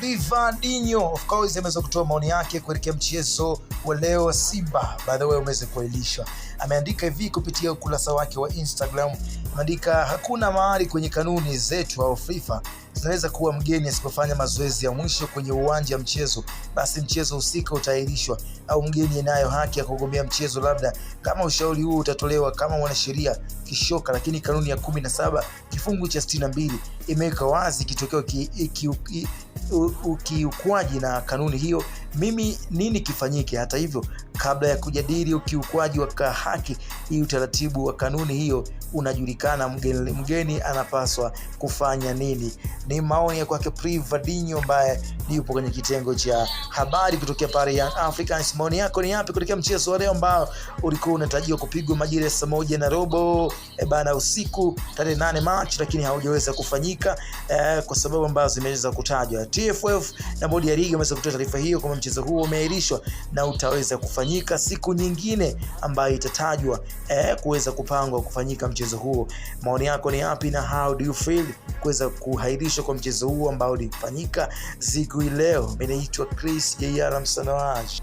Rivadinho of course ameweza kutoa maoni yake kuelekea mchezo wa leo Simba. By the way, umeweza kuelishwa. Ameandika hivi kupitia ukurasa wake wa Instagram. Ameandika, hakuna mahali kwenye kanuni zetu au FIFA zinaweza kuwa mgeni asipofanya mazoezi ya mwisho kwenye uwanja wa mchezo, basi mchezo husika utaahirishwa, au mgeni anayo haki ya kugombea mchezo labda kama ushauri huu utatolewa kama mwanasheria kishoka. Lakini kanuni ya 17 kifungu cha 62 imeweka wazi kitokeo ukiukwaji na kanuni hiyo nini kifanyike. Hata hivyo, kabla ya kujadili ukiukwaji wa haki hii, utaratibu wa kanuni hiyo unajulikana. Mgeni anapaswa kufanya nini? Ni maoni ya kwake Rivadinho ambaye yupo kwenye kitengo cha habari kutokea pale Young Africans. Maoni yako ni yapi kuelekea mchezo wa leo ambao ulikuwa unatarajiwa kupigwa majira ya 1:30 usiku tarehe 8 Machi, lakini haujaweza kufanyika kwa sababu ambazo zimeweza kutajwa. TFF na bodi ya ligi wameweza kutoa taarifa hiyo kwamba mchezo huo umeahirishwa na utaweza kufanyika siku nyingine ambayo itatajwa kuweza kupangwa kufanyika mchezo huo. Maoni yako ni yapi na how do you feel kuweza kuhairishwa kwa mchezo huo ambao ulifanyika siku leo? Mimi naitwa Chris JR Msanawaji.